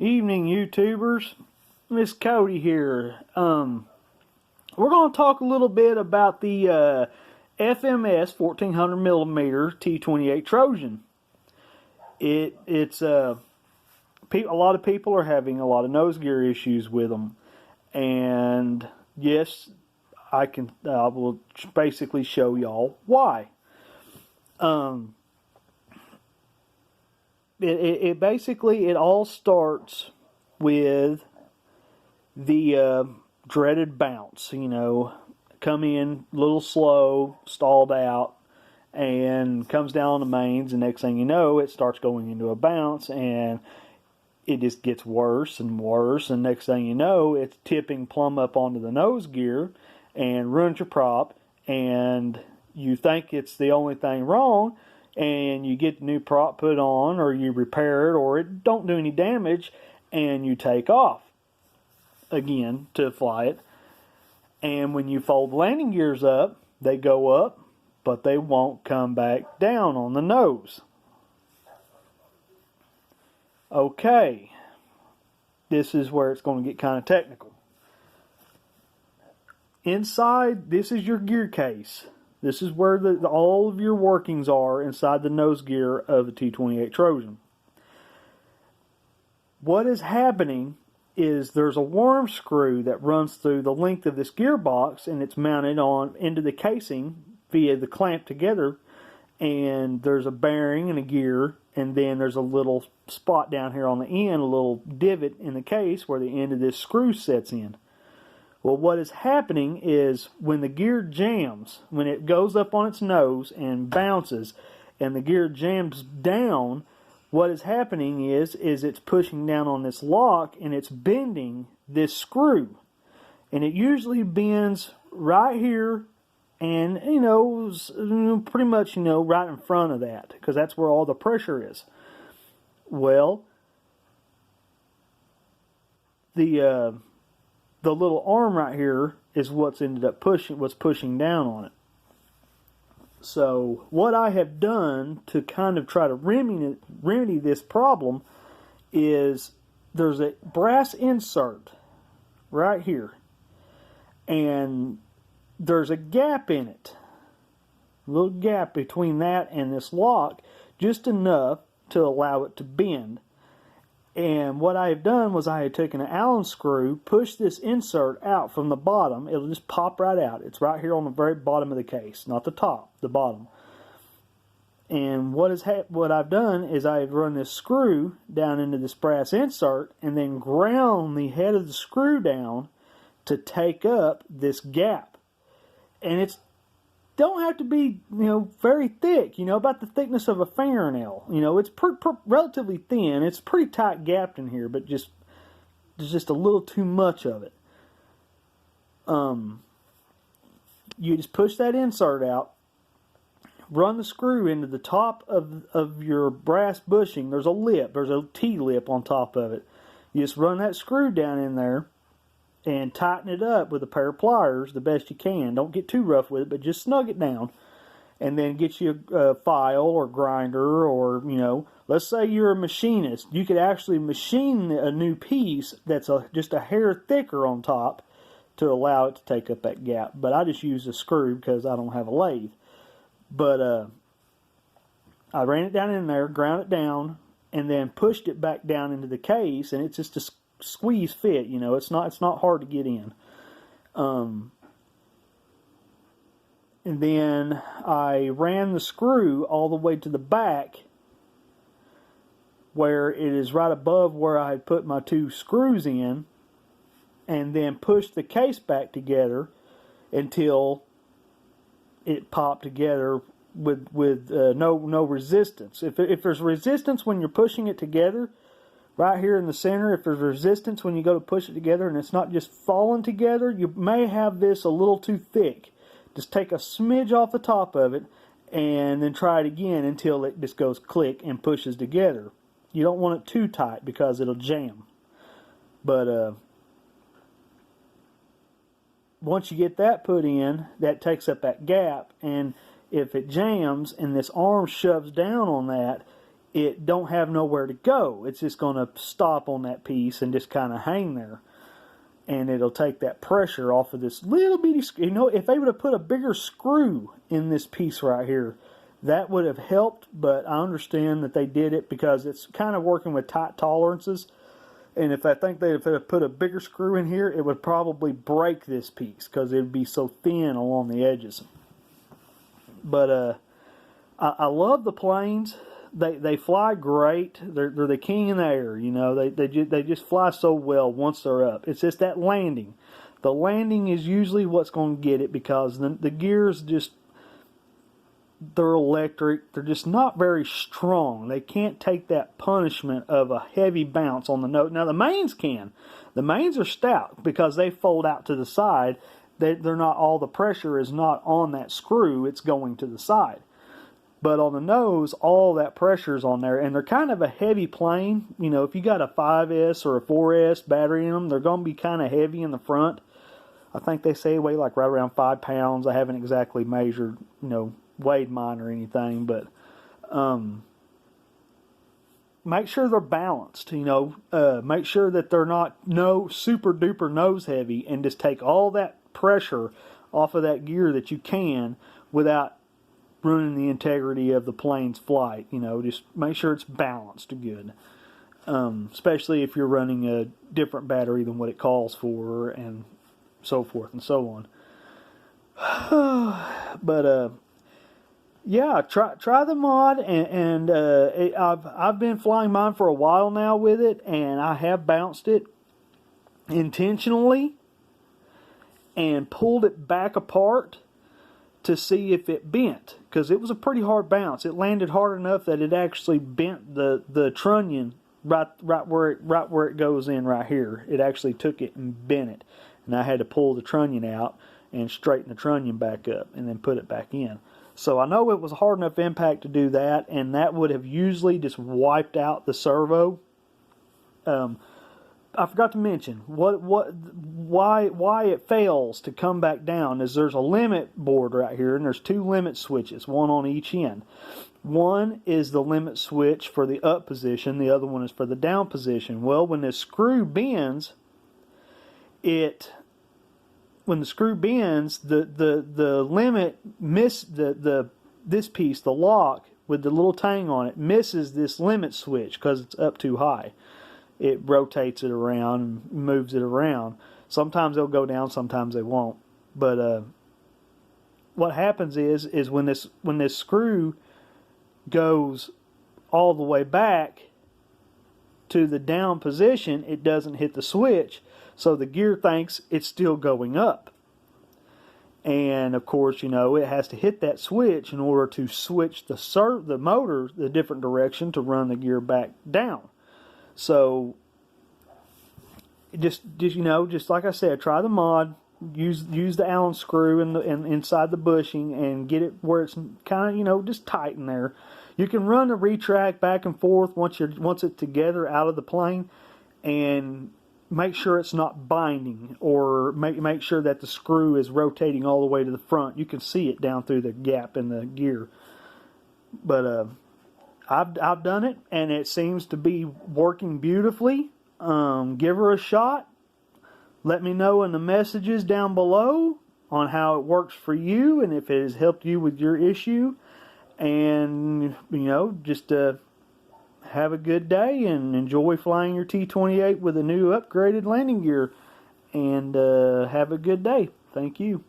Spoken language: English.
Evening, YouTubers. Miss Cody here. We're going to talk a little bit about the FMS 1400 millimeter t-28 Trojan. It's a lot of people are having a lot of nose gear issues with them, and yes, I will basically show y'all why. It all starts with the dreaded bounce. Come in a little slow, stalled out, and comes down on the mains, and next thing you know, it starts going into a bounce, and it just gets worse and worse, and next thing you know, it's tipping plumb up onto the nose gear and ruins your prop, and you think it's the only thing wrong, and you get the new prop put on, or you repair it, or it don't do any damage, and you take off again to fly it. And when you fold the landing gears up, they go up, but they won't come back down on the nose. Okay, this is where it's going to get kind of technical. Inside, this is your gear case. This is where all of your workings are inside the nose gear of the T-28 Trojan. What is happening is there's a worm screw that runs through the length of this gearbox, and it's mounted on into the casing via the clamp together, and there's a bearing and a gear, and then there's a little spot down here on the end, a little divot in the case where the end of this screw sets in. Well, what is happening is when the gear jams, when it goes up on its nose and bounces, and the gear jams down, what is happening is it's pushing down on this lock, and it's bending this screw. And it usually bends right here, and, pretty much, right in front of that, because that's where all the pressure is. Well, the little arm right here is what's ended up pushing down on it. So what I have done to kind of try to remedy this problem is there's a brass insert right here, and there's a gap in it, a little gap between that and this lock, just enough to allow it to bend. And what I have done was I had taken an Allen screw, pushed this insert out from the bottom. It'll just pop right out. It's right here on the very bottom of the case, not the top, the bottom. And what I've done is I've run this screw down into this brass insert and then ground the head of the screw down to take up this gap. And it's don't have to be, very thick, about the thickness of a fingernail. It's relatively thin. It's pretty tight gapped in here, but there's just a little too much of it. You just push that insert out, run the screw into the top of your brass bushing. There's a T-lip on top of it. You just run that screw down in there and tighten it up with a pair of pliers the best you can. Don't get too rough with it, but just snug it down. And then get you a file or grinder, or, let's say you're a machinist. You could actually machine a new piece that's just a hair thicker on top to allow it to take up that gap. But I just use a screw because I don't have a lathe. But I ran it down in there, ground it down, and then pushed it back down into the case, and it's just a squeeze fit. It's not hard to get in. And then I ran the screw all the way to the back, where it is right above where I had put my two screws in, and then pushed the case back together until it popped together with no resistance. If there's resistance when you're pushing it together, right here in the center, if there's resistance when you go to push it together and it's not just falling together, you may have this a little too thick. Just take a smidge off the top of it and then try it again until it just goes click and pushes together. You don't want it too tight because it'll jam. But once you get that put in, that takes up that gap, and if it jams and this arm shoves down on that, it don't have nowhere to go. It's just going to stop on that piece and just kind of hang there. And it'll take that pressure off of this little bitty screw. You know, if they would have put a bigger screw in this piece right here, that would have helped, but I understand that they did it because it's kind of working with tight tolerances. And if I think they had put a bigger screw in here, it would probably break this piece because it would be so thin along the edges. But I love the planes. They fly great. They're the king in the air. You know, they just fly so well once they're up. It's just that landing. The landing is usually what's going to get it because the gears just, they're electric. They're just not very strong. They can't take that punishment of a heavy bounce on the nose. Now the mains can. The mains are stout because they fold out to the side. They're not, all the pressure is not on that screw. It's going to the side. But on the nose, all that pressure is on there, and they're kind of a heavy plane. You know, if you got a 5S or a 4S battery in them, they're going to be kind of heavy in the front. I think they say weigh like right around 5 pounds. I haven't exactly measured, weighed mine or anything, but make sure they're balanced. Make sure that they're not super duper nose heavy, and just take all that pressure off of that gear that you can without ruining the integrity of the plane's flight. Just make sure it's balanced good. Especially if you're running a different battery than what it calls for, and so forth and so on. But yeah, try the mod, and I've been flying mine for a while now with it, and I have bounced it intentionally and pulled it back apart to see if it bent, because it was a pretty hard bounce. It landed hard enough that it actually bent the trunnion right where it goes in right here. It actually took it and bent it, and I had to pull the trunnion out and straighten the trunnion back up and then put it back in. So I know it was a hard enough impact to do that, and that would have usually just wiped out the servo. I forgot to mention why it fails to come back down is there's a limit board right here, and there's 2 limit switches, one on each end. One is the limit switch for the up position, the other one is for the down position. Well, when the screw bends, the limit this piece, the lock with the little tang on it, misses this limit switch because it's up too high. It rotates it around and moves it around. Sometimes they'll go down, sometimes they won't. But what happens is when this screw goes all the way back to the down position, it doesn't hit the switch, so the gear thinks it's still going up. And of course, it has to hit that switch in order to switch the motor the different direction to run the gear back down. So, just like I said, try the mod. Use the Allen screw inside the bushing and get it where it's kind of just tight in there. You can run the retract back and forth once it's together out of the plane, and make sure it's not binding, or make sure that the screw is rotating all the way to the front. You can see it down through the gap in the gear. But I've done it, and it seems to be working beautifully. Give her a shot. Let me know in the messages down below on how it works for you, and if it has helped you with your issue. And, just have a good day and enjoy flying your T-28 with a new upgraded landing gear. And have a good day. Thank you.